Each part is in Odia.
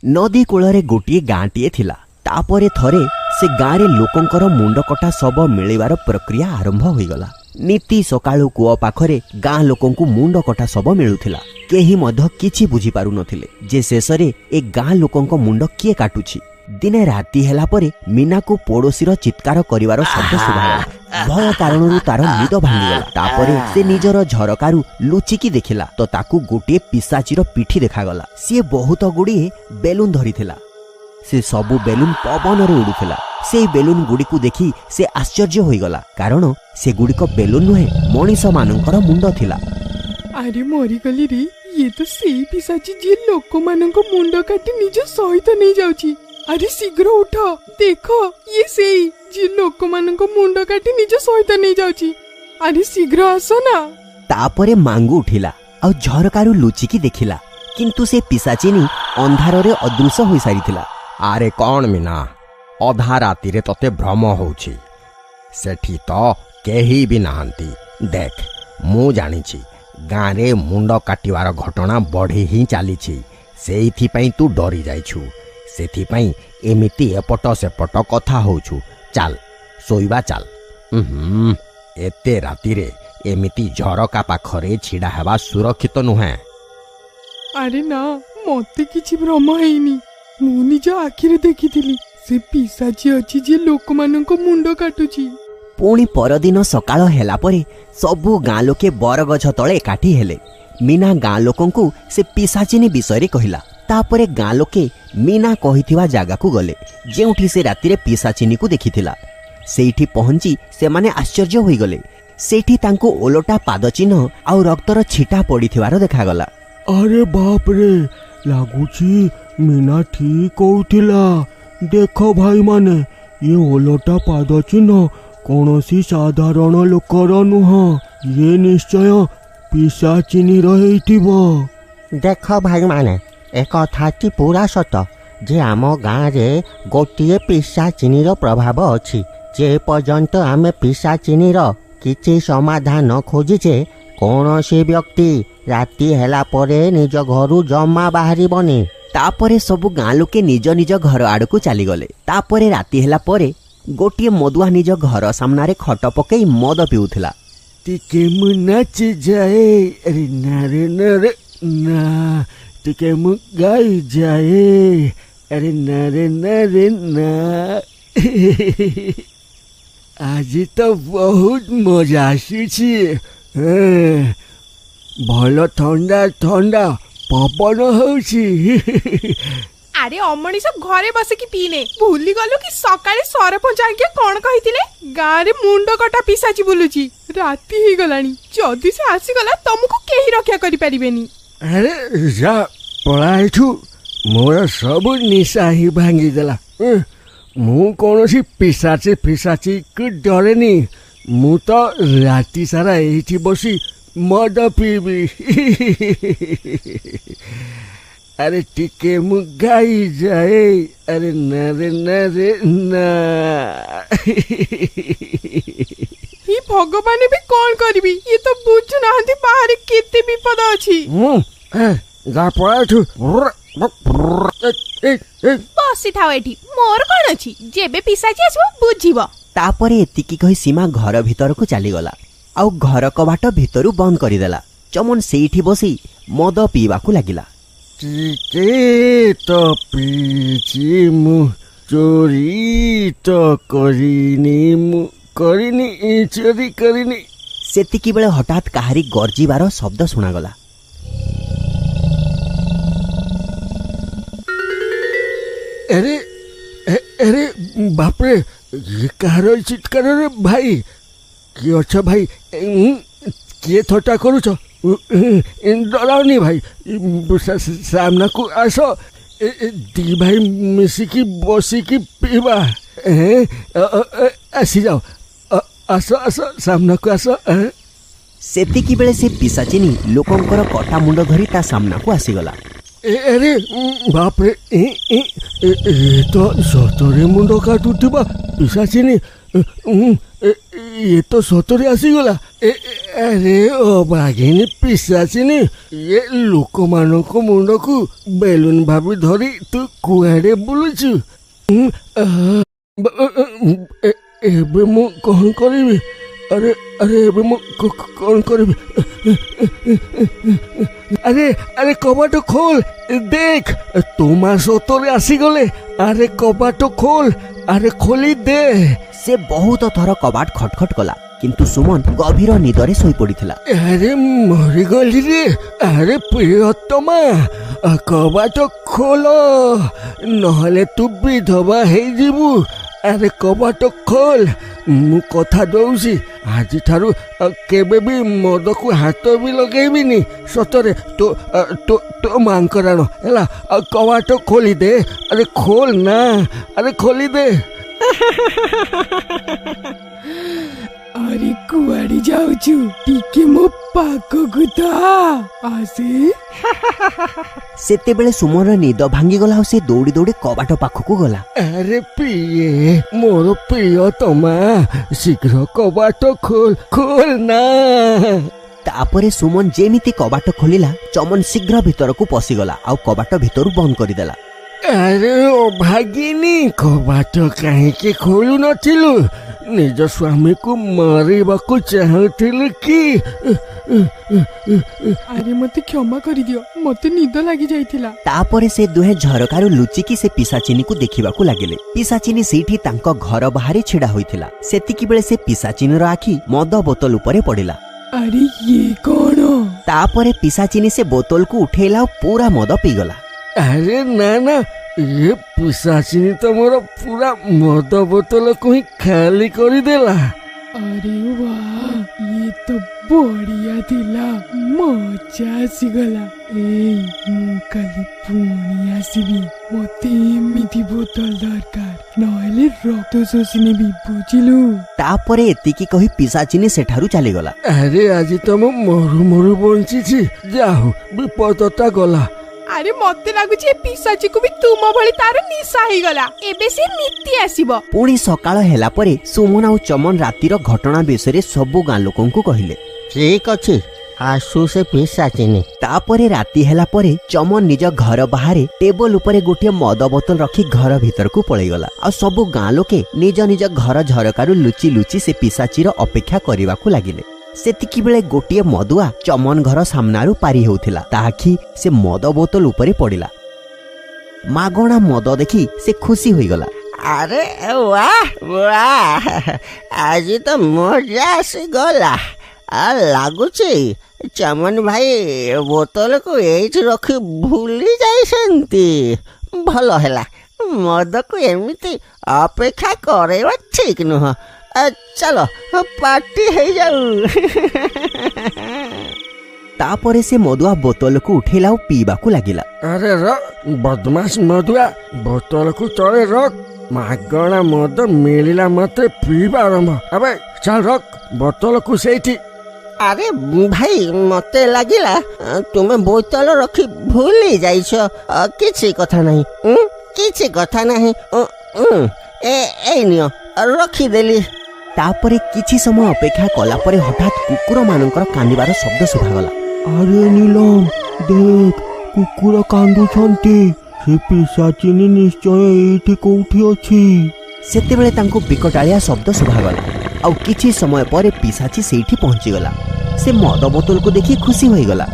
नदी कूଳରେ गोटे गाँटीए थिला। तापरे थरे से गाँव रे लोकंकर मुंड कटा शब मिलिबार प्रक्रिया आरंभ होईगला। नीति सकाळु कूଅ पाखरे गाँ लोकंकु मुंड कटा शब मिलुथिला। केही मध्य किछि बुझी पारु नथिले जे शेषरे ए गाँ लोकंक मुंड किए काटुछि। दिने राति हेला परे मीना को पड़ोशीर चित्कार करिवार शब्द सुभागला। भय कारणरू तार निद भांगीगला। तापरे से निजर झरकारु लुचिकी देखिला तो ताकू गोटे पिशाचीर पिठी देखागला। सी बहुत गुड़िए बेलून धरिथिला। से सबु बेलून पवन रे उड़ुथिला। से बेलून गुड़िकु देखि से आश्चर्य होईगला कारण से गुड़िक बेलून नुहे मनीष मानकर मुंड थिला। अरे मरी गली रे, ये तो सेई पिशाची जे लोक मानक मुंड काटी निज सहित नहीं जाउची। अरे शीघ्र उठ, देखो ये सेई जे लोक मानक मुंड काटी निज सहित नहीं जाउची। अरे शीघ्र आसो ना। तापरे मांगू उठिला और झरकारु लुचिकी देखिला किंतु से पिशाचिनी अंधार रे अदृश्य होई सारिथिला। आरे कौन मीना, अधा राति रे तते भ्रम होउछि। सेठी तो केही भी नाहंती। देख मु जानिछि गाँ रे मुंड काटिवार घटना बढ़ी ही चलीछि। सेइथि पई तू डरी जाइछु। सेथि पई एमिति एपट सेपट कथा होउछु। चल सोइबा चल। एते राति रे एमिति झरका पाखरे छिड़ा हेबा सुरक्षित नुहे। अरे ना, मते किछि भ्रम हेइनी। मु निज आखिरे देखिथिली से पिशाची अछि जे लोक मानक मुंड काटुछि। पुणी परदिन सकाळ हेला परे सबु गाँ लोके बरगछ तळे काठी हेले। मीना गाँ लोकंकु से पिशाचिनी विषय कहिला। तापरे गाँ लोके मीना कहिथिबा जागा को गले जेउठी से राति रे पिशाचिनी को देखिथिला। सेठी पहुंची से माने आश्चर्य होई गले। सेठी तांको ओलोटा पाद चिन्ह आउ रक्तर छिटा पड़िथिबार देखागला। अरे बाप रे, लागुची मीना ठीक कहूथिला। देखो भाई माने, ये ओलोटा पाद चिन्ह कौनसी साधारण लोकर नुह। ये निश्चय पिशाचिनी रहिथिबो। देख भाई माने, एक कथाटी पूरा सत जे आम गाँ रे गोटे पिशाचिनीर प्रभाव अछि। जे पर्यंत आमे पिशाचिनीर किछि समाधान खोजिछे कौनसी व्यक्ति राति हेला परे निज घरु जमा बाहरिबनी। तापरे सबु गाँ लोके निज निज घर आड़कू चलीगले। तापरे राति हेला परे गोटे मदुआ निज घर सामने खट पकई मद पिउथिला। टिके मु नाची जाए। अरे नारे नारे ना, टिके मु गाई जाए। अरे नारे नारे ना। आज तो बहुत मजा आसुछि। भल ठंडा ठंडा पवन होउछि। अरे अमणी सब घरे बसिकी पीने भूली गलु कि सकाळे सरपंच आज्ञा कोन कहिथिले गाँ रे मुंड कटा पिशाची बुलुची। राति ही गलानी, जदी से आसी गला तुमको केही रक्षा करि परिबेनी। अरे जा पळा एठू, मोर सब निशा ही भांगी देला। मु कौनसी पिशाची पिशाची को डरेनी। मु तो राति सारा एठी बसी मद पीबी। अरे टिके मु गाई जाए। अरे नारे नारे ना। ही भगवान भी कौन करबी, ये तो बुझ नाहंती बाहर केते विपद अछि। जा पळाठू। बसी थाओ एठी, मोर कोन अछि, जेबे पिशाची आसो बुझिबो। तापरे एतिकी कहि सीमा घर भीतर को चलीगला आउ घर कबाट भीतरु बंद करिदेला। चमन सेठी बसी मद पीवाकू लागिला। टिके तो पीची मु, चोरी तो करिनी मु, करिनी चोरी करिनी। सेतिकी बेले हठात काहारी गर्जिबार शब्द सुनागला। अरे अरे बाप रे, ये कहार चित्कार रे भाई? किए अच्छा भाई? किए थट्टा करुछ? डराओनी भाई, सामना को आस। दी भाई मिसिकी बसिकी पीबा। आसी जाओ, आस आस सामना को आस। सेतिकी बेले से पिशाचिनी लोकंकर कटा मुंड धरी ता सामना को आसीगला। अरे बाप रे, तो सतरे मुंड काटुथिबा पिशाचिनी। ये तो सतरे आसीगला। ଆରେ ଅବାଗିନୀ ପିଶାଚିନି, ଏ ଲୋକମାନଙ୍କ ମୁଣ୍ଡକୁ ବେଲୁନ ଭାବି ଧରି ତୁ କୁଆଡ଼େ ବୁଲୁଛୁ? ଏବେ ମୁଁ କ'ଣ କରିବି? ଆରେ ଆରେ ଏବେ ମୁଁ କ'ଣ କରିବି? ଆରେ ଆରେ କବାଟ ଖୋଲ, ଦେଖ ତୁମା ସତରେ ଆସିଗଲେ। ଆରେ କବାଟ ଖୋଲ, ଆରେ ଖୋଲି ଦେ। ସେ ବହୁତ ଥର କବାଟ ଖଟଖଟ କଲା, କିନ୍ତୁ ସୁମନ ଗଭୀର ନିଦରେ ଶୋଇପଡ଼ିଥିଲା। ଆରେ ମରିଗଲି ରେ। ଆରେ ପ୍ରିୟତମା, କବାଟ ଖୋଲ, ନହେଲେ ତୁ ବିଧବା ହେଇଯିବୁ। ଆରେ କବାଟ ଖୋଲ, ମୁଁ କଥା ଦଉଛି ଆଜିଠାରୁ କେବେ ବି ମଦକୁ ହାତ ବି ଲଗେଇବିନି। ସତରେ ତୋ ମାଙ୍କରାଣ ହେଲା। କବାଟ ଖୋଲିଦେ, ଆରେ ଖୋଲ ନା, ଆରେ ଖୋଲିଦେ। ଆରେ କୁଆଡେ ଯାଉଛୁ? ଟିକେ ମୋ ପାଖକୁ ତ ଆସେ। ସେତେବେଳେ ସୁମନର ନିଦ ଭାଙ୍ଗିଗଲା ଆଉ ସେ ଦୌଡ଼ି ଦୌଡ଼ି କବାଟ ପାଖକୁ ଗଲା। ଆରେ ପ୍ରିୟେ, ମୋର ପ୍ରିୟତମା, ଶୀଘ୍ର କବାଟ ଖୋଲ, ଖୋଲ ନା। ତାପରେ ସୁମନ ଯେମିତି କବାଟ ଖୋଲିଲା, ଚମନ ଶୀଘ୍ର ଭିତରକୁ ପଶିଗଲା ଆଉ କବାଟ ଭିତରୁ ବନ୍ଦ କରିଦେଲା। ଆରେ ଅଭାଗିନୀ, କବାଟ କାହିଁକି ଖୋଲୁ ନଥିଲୁ? ନିଜ ସ୍ୱାମୀକୁ ମାରିବାକୁ ଚାହୁଁଥିଲୁ କି? ଆରେ ମତେ କ୍ଷମା କରିଦିଅ, ମତେ ନିଦ ଲାଗି ଯାଇଥିଲା। ତାପରେ ସେ ଦୁହେଁ ଝରକାରୁ ଲୁଚିକି ସେ ପିଶାଚିନିକୁ ଦେଖିବାକୁ ଲାଗିଲେ। ପିଶାଚିନି ସେଇଠି ତାଙ୍କ ଘର ବାହାରେ ଛିଡା ହୋଇଥିଲା। ସେତିକିବେଳେ ସେ ପିଶାଚିନିର ଆଖି ମଦ ବୋତଲ ଉପରେ ପଡିଲା। ଆରେ ଇଏ କ'ଣ? ତାପରେ ପିଶାଚିନି ସେ ବୋତଲକୁ ଉଠେଇଲା ଆଉ ପୁରା ମଦ ପିଇଗଲା। ଆରେ ନା ନା, ଏ ପିଶାଚିନି ତ ମୋର ପୁରା ମଦ ବୋତଲକୁ ହିଁ ଖାଲି କରିଦେଲା। ଆରେ ବାଃ, ଇଏ ତ ବଢିଆ ଥିଲା, ମଜା ଆସିଗଲା। ମୁଁ କାଲି ପୁଣି ଆସିବି। ମତେ ଏମିତି ବୋତଲ ଦରକାର, ନହେଲେ ରକ୍ତ ଶୋଷି ନେବି, ବୁଝିଲୁ? ତାପରେ ଏତିକି କହି ପିଶାଚିନି ସେଠାରୁ ଚାଲିଗଲା। ଆରେ ଆଜି ତ ମୁଁ ମରୁ ମରୁ ବଞ୍ଚିଛି, ଯାହଉ ବିପଦଟା ଗଲା। ଆରେ ମତେ ଲାଗୁଛି ଏ ପିଶାଚିକୁ ବି ତୁମ ଭଳି ତାର ନିଶା ହେଇଗଲା। ଏବେ ସେ ନୀତି ଆସିବ। ପୁଣି ସକାଳ ହେଲା ପରେ ସୁମନ ଆଉ ଚମନ ରାତିର ଘଟଣା ବିଷୟରେ ସବୁ ଗାଁ ଲୋକଙ୍କୁ କହିଲେ। ଠିକ୍ ଅଛି, ଆସୁ ସେ ପିଶାଚିନି। ତାପରେ ରାତି ହେଲା ପରେ ଚମନ ନିଜ ଘର ବାହାରେ ଟେବଲ ଉପରେ ଗୋଟିଏ ମଦ ବୋତଲ ରଖି ଘର ଭିତରକୁ ପଳେଇଗଲା। ଆଉ ସବୁ ଗାଁ ଲୋକେ ନିଜ ନିଜ ଘର ଝରକାରୁ ଲୁଚି ଲୁଚି ସେ ପିଶାଚିର ଅପେକ୍ଷା କରିବାକୁ ଲାଗିଲେ। ସେତିକି ବେଳେ ଗୋଟିଏ ମଦୁଆ ଚମନ ଘର ସାମ୍ନାରୁ ପାରି ହେଉଥିଲା। ତା ଆଖି ସେ ମଦ ବୋତଲ ଉପରେ ପଡ଼ିଲା। ମାଗଣା ମଦ ଦେଖି ସେ ଖୁସି ହୋଇଗଲା। ଆରେ ୱାହ ୱାହ, ଆଜି ତ ମଜା ଆସିଗଲା। ଲାଗୁଛି ଚମନ ଭାଇ ବୋତଲକୁ ଏଇଠି ରଖି ଭୁଲି ଯାଇଛନ୍ତି। ଭଲ ହେଲା, ମଦକୁ ଏମିତି ଅପେକ୍ଷା କରେଇବା ଠିକ ନୁହଁ। ଚାଲ ପାର୍ଟି ହେଇଯାଉ। ତାପରେ ସେ ମଦୁଆ ବୋତଲକୁ ଉଠେଇଲା ଆଉ ପିଇବାକୁ ଲାଗିଲା। ଆରେ ବଦମାସ ମଦୁଆ, ବୋତଲକୁ ତଳେ ରଖ। ମାଗଣା ମଦ ମିଳିଲା ମାତ୍ରେ ପିଇବା ଆରମ୍ଭ। ଏବେ ଚାଲ ରଖ ବୋତଲକୁ ସେଇଠି। ଆରେ ଭାଇ, ମତେ ଲାଗିଲା ତୁମେ ବୋତଲ ରଖି ଭୁଲି ଯାଇଛ। କିଛି କଥା ନାହିଁ, କିଛି କଥା ନାହିଁ। ଏଇ ନିଅ, ରଖିଦେଲି। ତାପରେ କିଛି ସମୟ ଅପେକ୍ଷା କଲା ପରେ ହଠାତ୍ କୁକୁର ମାନଙ୍କର କାନ୍ଦିବାର ଶବ୍ଦ ଶୁଭାଗଲା। ଆରେ ନୀଲମ, ଦେଖ କୁକୁର କାନ୍ଦୁଛନ୍ତି। ସେ ପିଶାଚିନି ନିଶ୍ଚୟ ଏଇଠି କୋଉଠି ଅଛି। ସେତେବେଳେ ତାଙ୍କୁ ବିକଟାଳିଆ ଶବ୍ଦ ଶୁଭାଗଲା। ଆଉ କିଛି ସମୟ ପରେ ପିଶାଚି ସେଇଠି ପହଞ୍ଚିଗଲା। ସେ ମଦ ବୋତଲକୁ ଦେଖି ଖୁସି ହୋଇଗଲା।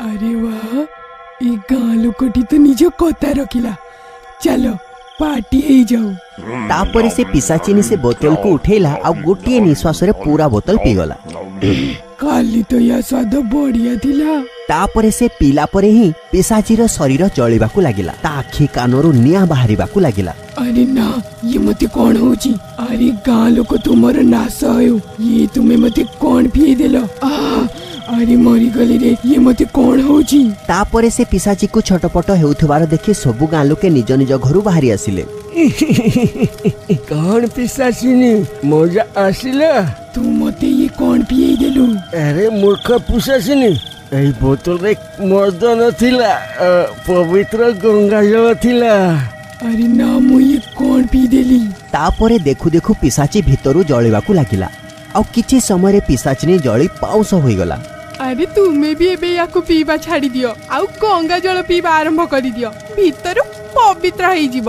ଆରେ ବାଃ, ଏ ଗାଁ ଲୋକଟି ତ ନିଜ କଥା ରଖିଲା। ଚାଲ ପାର୍ଟି ହେଇଯାଉ। ତାପରେ ସେ ପିଶାଚିନି ସେ ବୋତଲକୁ ଉଠେଇଲା ଆଉ ଗୋଟିଏ ନିଶ୍ୱାସରେ ପୁରା ବୋତଲ ପିଇଗଲା। କାଲି ତ ୟା ସ୍ୱାଦ ବଢିଆ ଥିଲା। ତାପରେ ସେ ପିଲା ପରେ ହିଁ ପିଶାଚିର ଶରୀର ଜଳିବାକୁ ଲାଗିଲା। ତା ଆଖି କାନରୁ ନିଆଁ ବାହାରିବାକୁ ଲାଗିଲା। ଆରେ ନା, ଇଏ ମତେ କଣ ହଉଛି? ଆରେ ଗାଁ ଲୋକ ତୁମର ନାଶ ହେଉ। ଇଏ ତୁମେ ମତେ କଣ ପିଇଦେଲ? ଆରେ ମରିଗଲି ରେ, ଇଏ ମତେ କଣ ହଉଛି? ତାପରେ ସେ ପିଶାଚିକୁ ଛଟପଟ ହେଉଥିବାର ଦେଖି ସବୁ ଗାଁ ଲୋକେ ନିଜ ନିଜ ଘରୁ ବାହାରି ଆସିଲେ। କଣ ପିଶାଚିନି, ମଜା ଆସିଲା? ତୁ ମତେ ଇଏ କଣ ପିଏଇ ଦେଲୁ? ଆରେ ମୂର୍ଖ ପିଶାଚିନି, এই ବୋତଲରେ ମଦ ନଥିଲା, ପବିତ୍ର ଗଙ୍ଗା ଜଳ ଥିଲା। ଆରେ ନା, ମୁଁ ଇଏ କଣ ପିଇଦେଲି? ତାପରେ ଦେଖୁ ଦେଖୁ ପିଶାଚି ଭିତରୁ ଜଳିବାକୁ ଲାଗିଲା। ଆଉ କିଛି ସମୟରେ ପିଶାଚିନୀ ଜଳି ପାଉଁଶ ହୋଇଗଲା। ଆରେ ତୁମେ ବି ଏବେ ୟାକୁ ପିଇବା ଛାଡ଼ି ଦିଅ ଆଉ ଗଙ୍ଗା ଜଳ ପିଇବା ଆରମ୍ଭ କରିଦିଅ, ଭିତରୁ ପବିତ୍ର ହେଇଯିବ।